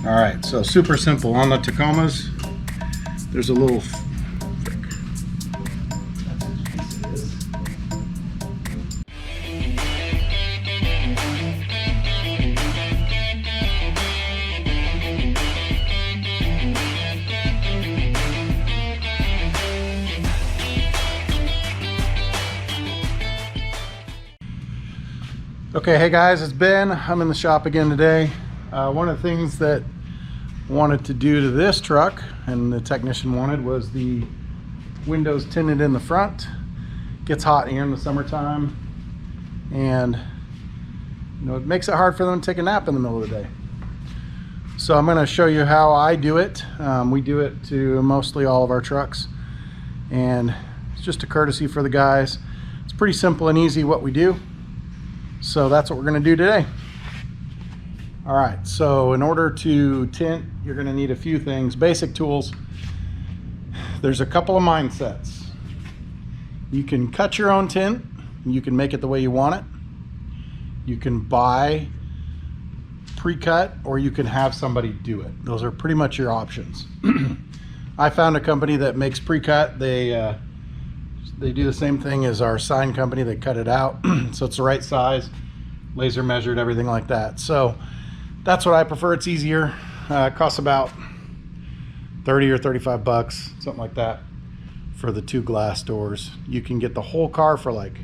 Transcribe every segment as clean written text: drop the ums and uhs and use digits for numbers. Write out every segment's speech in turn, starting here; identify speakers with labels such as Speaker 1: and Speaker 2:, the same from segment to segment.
Speaker 1: All right, so super simple. On the Tacomas, there's a little Okay, hey guys, it's Ben. I'm in the shop again today. One of the things that I wanted to do to this truck, and the technician wanted, was the windows tinted in the front. Gets hot here in the summertime, and it makes it hard for them to take a nap in the middle of the day. So I'm going to show you how I do it. We do it to mostly all of our trucks, and it's just a courtesy for the guys. It's pretty simple and easy what we do. So that's what we're going to do today. All right, so in order to tint, you're going to need a few things. Basic tools. There's a couple of mindsets. You can cut your own tint, and you can make it the way you want it. You can buy pre-cut, or you can have somebody do it. Those are pretty much your options. I found a company that makes pre-cut. They do the same thing as our sign company. They cut it out so it's the right size, laser measured, everything like that. So that's what I prefer. It's easier. It costs about 30 or 35 bucks, something like that, for the 2 glass doors. You can get the whole car for like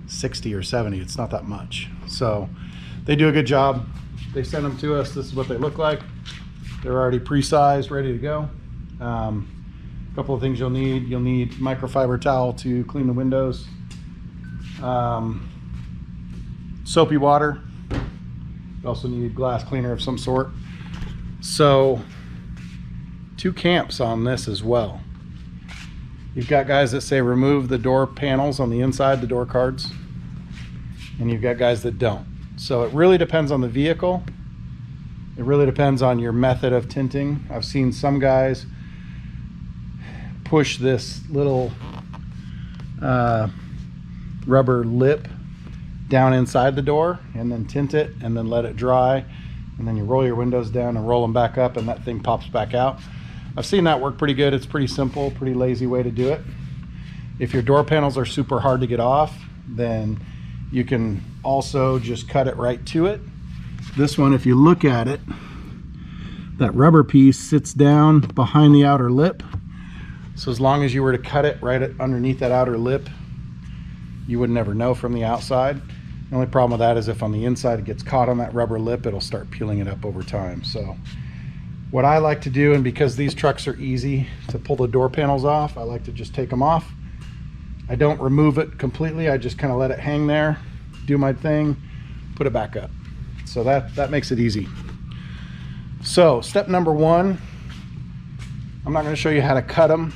Speaker 1: 60 or 70. It's not that much. So they do a good job. They send them to us. This is what they look like. They're already pre-sized, ready to go. Couple of things you'll need. You'll need microfiber towel to clean the windows, soapy water. You also need glass cleaner of some sort. So 2 camps on this as well. You've got guys that say remove the door panels on the inside, the door cards, and you've got guys that don't. So it really depends on the vehicle. It really depends on your method of tinting. I've seen some guys push this little rubber lip down inside the door and then tint it and then let it dry, and then you roll your windows down and roll them back up, and that thing pops back out. I've seen that work pretty good. It's pretty simple, pretty lazy way to do it. If your door panels are super hard to get off, then you can also just cut it right to it. This one, if you look at it, that rubber piece sits down behind the outer lip. So as long as you were to cut it right underneath that outer lip, you would never know from the outside. The only problem with that is if on the inside it gets caught on that rubber lip, it'll start peeling it up over time. So what I like to do, and because these trucks are easy to pull the door panels off, I like to just take them off. I don't remove it completely. I just kind of let it hang there, do my thing, put it back up. So that makes it easy. So step number 1, I'm not going to show you how to cut them.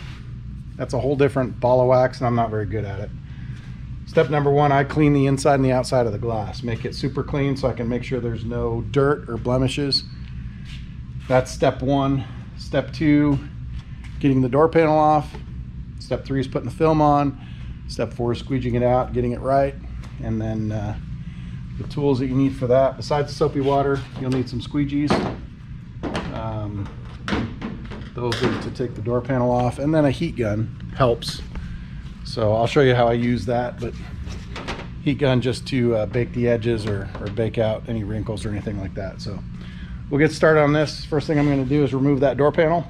Speaker 1: That's a whole different ball of wax, and I'm not very good at it. Step number 1, I clean the inside and the outside of the glass. Make it super clean so I can make sure there's no dirt or blemishes. That's step 1. Step 2, getting the door panel off. Step 3 is putting the film on. Step 4 is squeegeeing it out, getting it right. And then the tools that you need for that, besides the soapy water, you'll need some squeegees. Those are to take the door panel off, and then a heat gun helps. So I'll show you how I use that, but heat gun just to bake the edges or bake out any wrinkles or anything like that. So we'll get started on this. First thing I'm going to do is remove that door panel,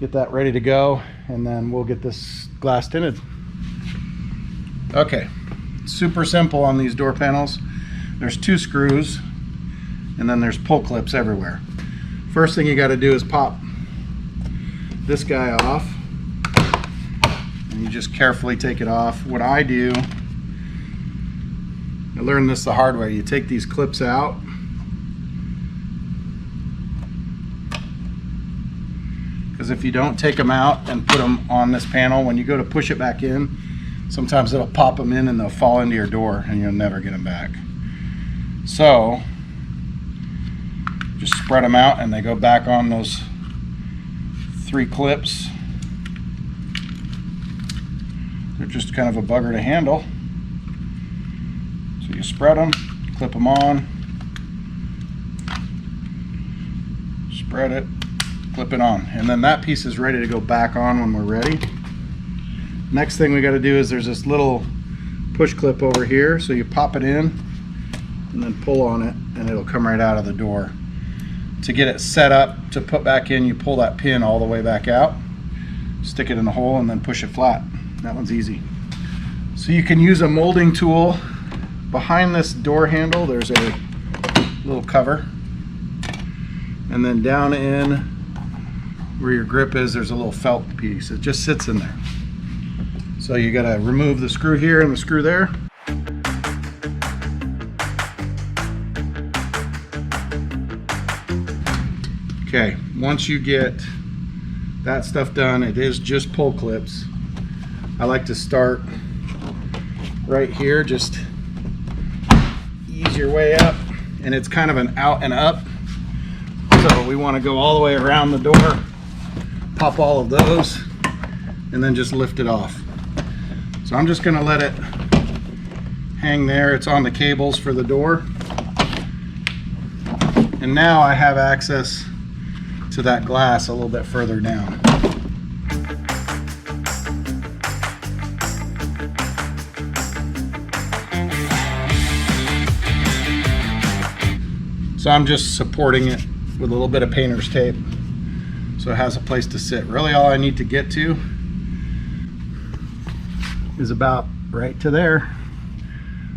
Speaker 1: get that ready to go, and then we'll get this glass tinted. Okay, super simple on these door panels. There's 2 screws, and then there's pull clips everywhere. First thing you got to do is pop this guy off, and you just carefully take it off. What I do, I learned this the hard way. You take these clips out, because if you don't take them out and put them on this panel, when you go to push it back in, sometimes it'll pop them in and they'll fall into your door and you'll never get them back. So just spread them out and they go back on those 3 clips. They're just kind of a bugger to handle. So you spread them, clip them on, spread it, clip it on, and then that piece is ready to go back on when we're ready. Next thing we got to do is there's this little push clip over here, so you pop it in and then pull on it and it'll come right out of the door. To get it set up to put back in, you pull that pin all the way back out, stick it in the hole, and then push it flat. That one's easy. So you can use a molding tool. Behind this door handle there's a little cover, and then down in where your grip is there's a little felt piece. It just sits in there. So you got to remove the screw here and the screw there. Okay, once you get that stuff done, it is just pull clips. I like to start right here, just ease your way up, and it's kind of an out and up. So we want to go all the way around the door, pop all of those, and then just lift it off. So I'm just going to let it hang there. It's on the cables for the door. And now I have access to that glass a little bit further down. So I'm just supporting it with a little bit of painter's tape so it has a place to sit. Really all I need to get to is about right to there.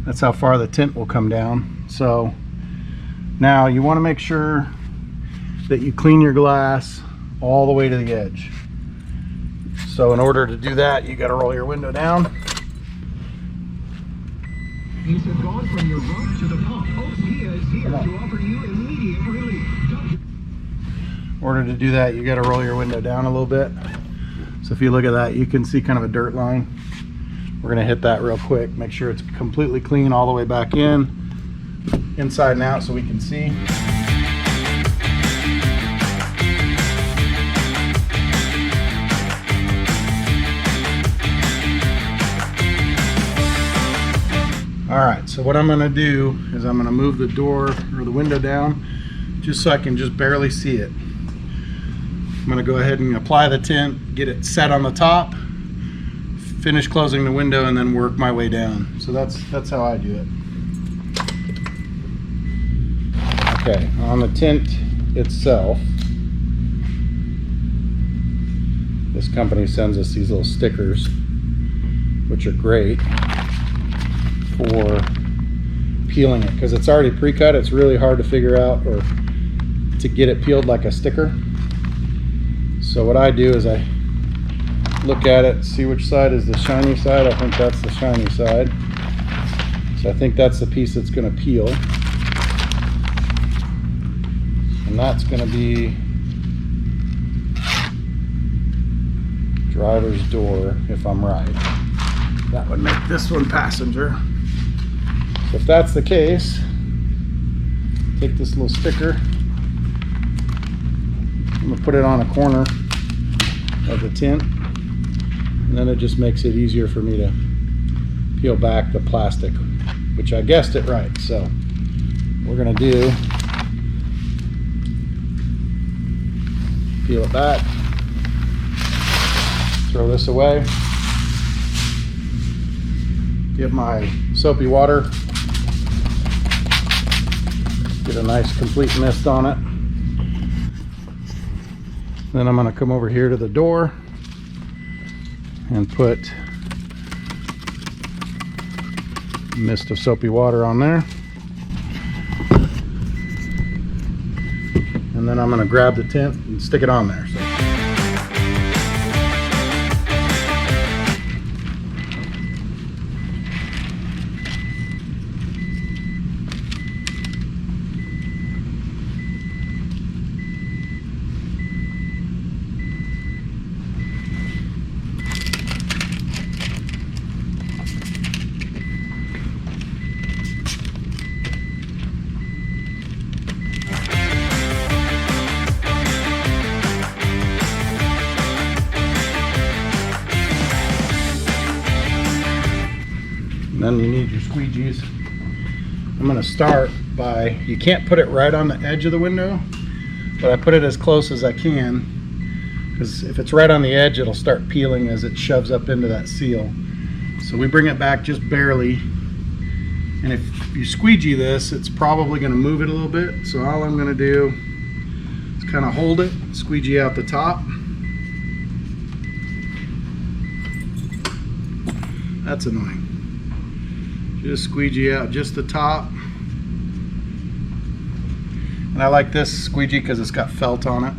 Speaker 1: That's how far the tint will come down. So now you want to make sure that you clean your glass all the way to the edge. So in order to do that, you got to roll your window down.
Speaker 2: These have gone from your roof to the pump. Kia is here to offer you immediate relief.
Speaker 1: In order to do that, you got to roll your window down a little bit. So if you look at that, you can see kind of a dirt line. We're going to hit that real quick. Make sure it's completely clean all the way back in, inside and out, so we can see. Alright, so what I'm going to do is I'm going to move the door or the window down just so I can just barely see it. I'm going to go ahead and apply the tint, get it set on the top, finish closing the window, and then work my way down. So that's how I do it. Okay, on the tint itself, this company sends us these little stickers, which are great for peeling it because it's already pre-cut. It's really hard to figure out or to get it peeled like a sticker. So what I do is I look at it, see which side is the shiny side. I think that's the shiny side. So I think that's the piece that's going to peel. And that's going to be driver's door, if I'm right. That would make this one passenger. So if that's the case, take this little sticker. I'm going to put it on a corner of the tint, and then it just makes it easier for me to peel back the plastic, which I guessed it right. So we're going to do, peel it back, throw this away, get my soapy water, get a nice complete mist on it. Then I'm going to come over here to the door and put a mist of soapy water on there. And then I'm going to grab the tint and stick it on there. So. Then you need your squeegees. I'm going to start by, you can't put it right on the edge of the window. but I put it as close as I can, because if it's right on the edge, it'll start peeling as it shoves up into that seal. So we bring it back just barely, and if you squeegee this, it's probably going to move it a little bit. So all I'm going to do is kind of hold it, squeegee out the top. That's annoying. Just squeegee out just the top. And I like this squeegee because it's got felt on it.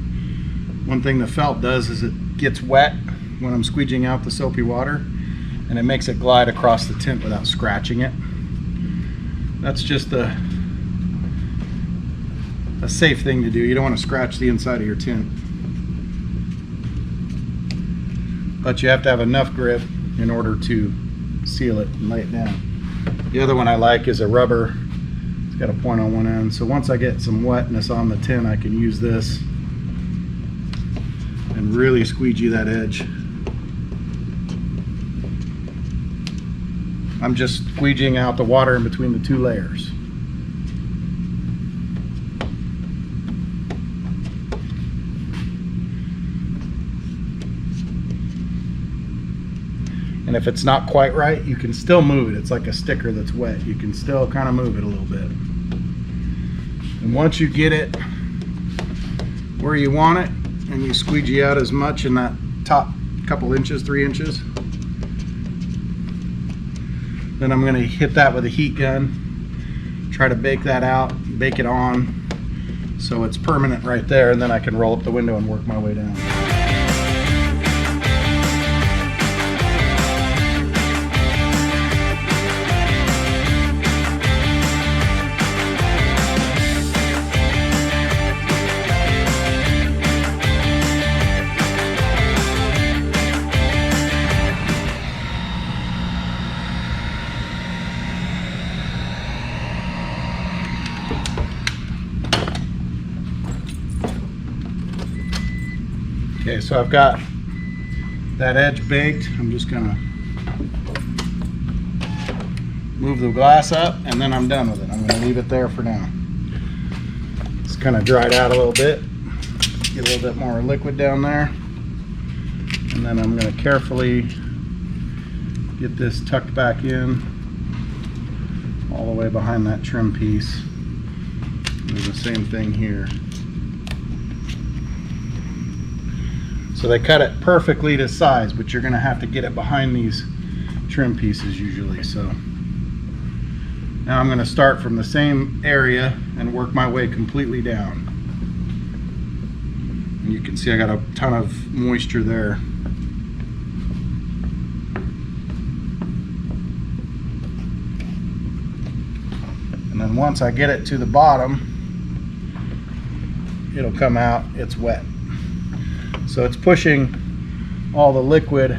Speaker 1: One thing the felt does is it gets wet when I'm squeegeeing out the soapy water, and it makes it glide across the tint without scratching it. That's just a safe thing to do. You don't want to scratch the inside of your tint. But you have to have enough grip in order to seal it and lay it down. The other one I like is a rubber. It's got a point on one end. So once I get some wetness on the tint, I can use this and really squeegee that edge. I'm just squeegeeing out the water in between the two layers. And if it's not quite right, you can still move it. It's like a sticker that's wet. You can still kind of move it a little bit. And once you get it where you want it, and you squeegee out as much in that top couple inches, 3 inches, then I'm going to hit that with a heat gun, try to bake that out, bake it on so it's permanent right there, and then I can roll up the window and work my way down. Okay, so I've got that edge baked. I'm just gonna move the glass up, and then I'm done with it. I'm gonna leave it there for now. It's kind of dried out a little bit. Get a little bit more liquid down there. And then I'm gonna carefully get this tucked back in all the way behind that trim piece. Do the same thing here. So they cut it perfectly to size, but you're going to have to get it behind these trim pieces usually. So now I'm going to start from the same area and work my way completely down. And you can see I got a ton of moisture there. And then once I get it to the bottom, it'll come out, it's wet. So it's pushing all the liquid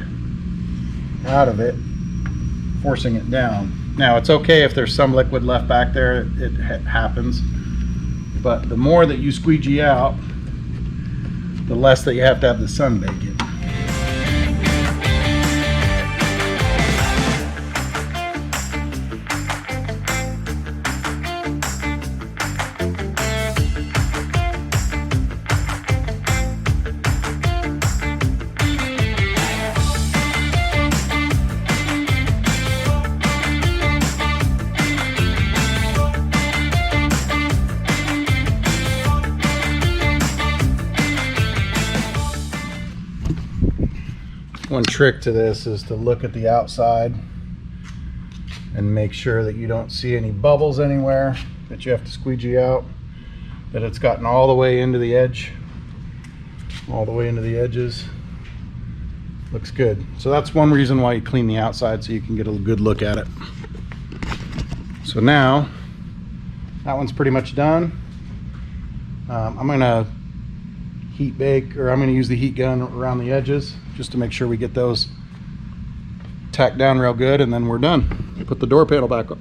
Speaker 1: out of it, forcing it down. Now it's okay if there's some liquid left back there, it happens. But the more that you squeegee out, the less that you have to have the sun bake it. One trick to this is to look at the outside and make sure that you don't see any bubbles anywhere that you have to squeegee out, that it's gotten all the way into the edge, all the way into the edges. Looks good. So that's one reason why you clean the outside, so you can get a good look at it. So now that one's pretty much done. I'm gonna heat bake, or I'm going to use the heat gun around the edges just to make sure we get those tacked down real good, and then we're done. Put the door panel back up.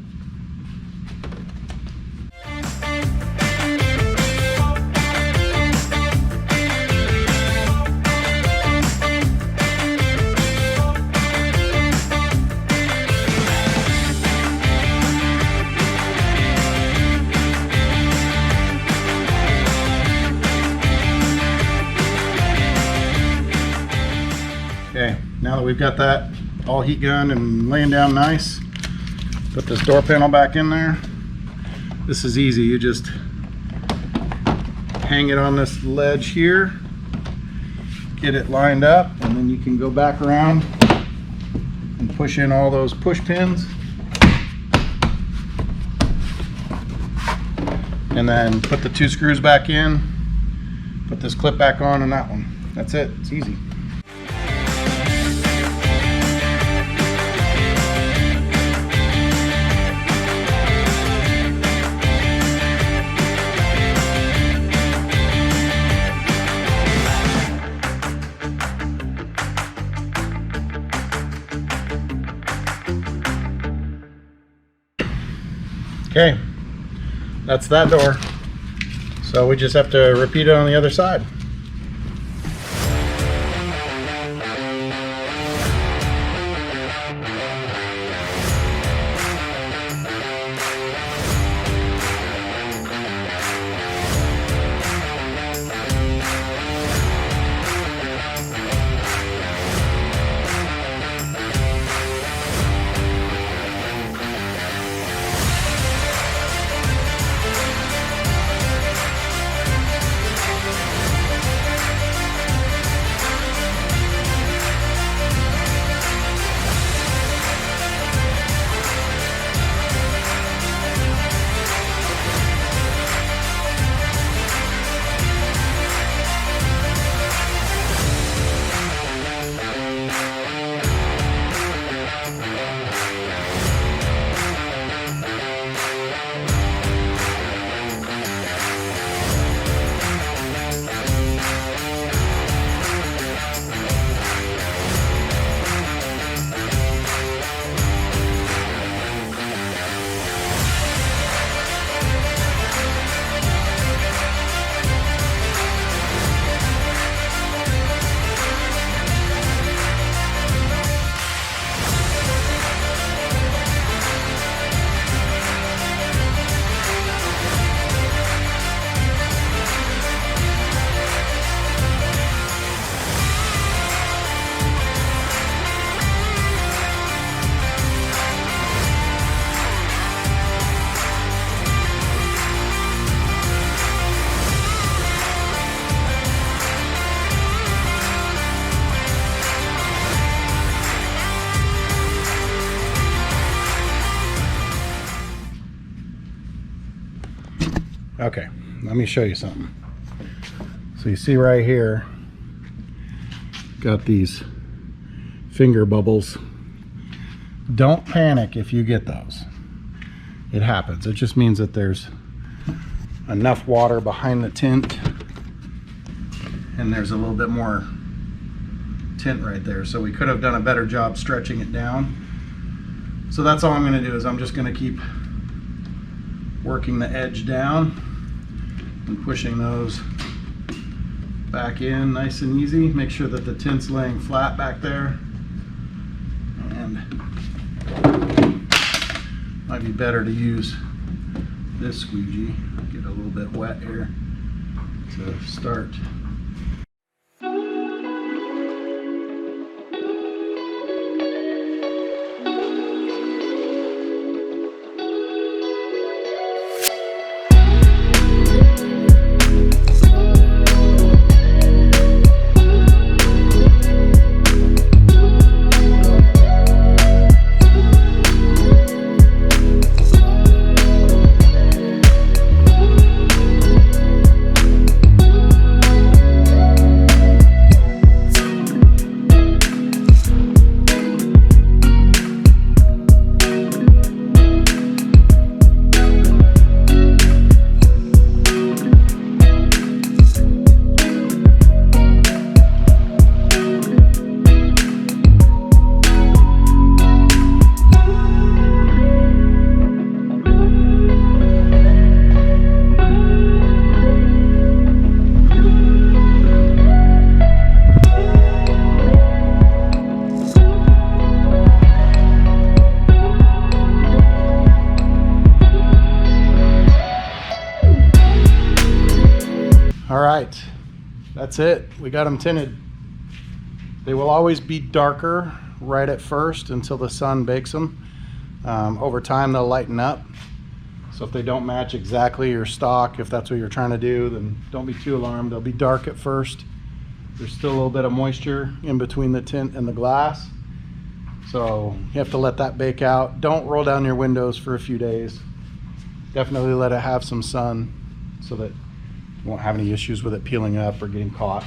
Speaker 1: Now that we've got that all heat gunned and laying down nice, put this door panel back in there. This is easy. You just hang it on this ledge here, get it lined up, and then you can go back around and push in all those push pins, and then put the 2 screws back in, put this clip back on, and that one. That's it. It's easy. Okay, that's that door. So we just have to repeat it on the other side. Okay, let me show you something. So you see right here, got these finger bubbles. Don't panic if you get those. It happens. It just means that there's enough water behind the tint and there's a little bit more tint right there. So we could have done a better job stretching it down. So that's all I'm going to do is I'm just going to keep working the edge down and pushing those back in nice and easy. Make sure that the tint's laying flat back there. And might be better to use this squeegee. Get a little bit wet here to start. All right, that's it. We got them tinted. They will always be darker right at first until the sun bakes them. Over time they'll lighten up. So if they don't match exactly your stock, if that's what you're trying to do, then don't be too alarmed. They'll be dark at first. There's still a little bit of moisture in between the tint and the glass. So you have to let that bake out. Don't roll down your windows for a few days. Definitely let it have some sun so that you won't have any issues with it peeling up or getting caught.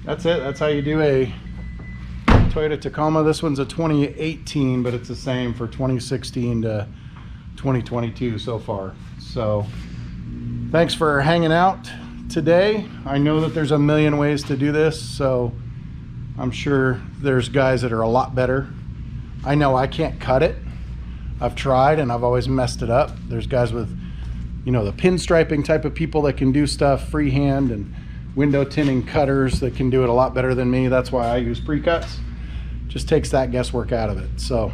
Speaker 1: That's it. That's how you do a Toyota Tacoma. This one's a 2018, but it's the same for 2016 to 2022 so far. So thanks for hanging out today. I know that there's a million ways to do this, so I'm sure there's guys that are a lot better. I know I can't cut it. I've tried and I've always messed it up. There's guys with, you know, the pinstriping type of people that can do stuff freehand, and window tinting cutters that can do it a lot better than me. That's why I use pre-cuts. Just takes that guesswork out of it. So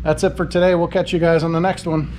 Speaker 1: that's it for today. We'll catch you guys on the next one.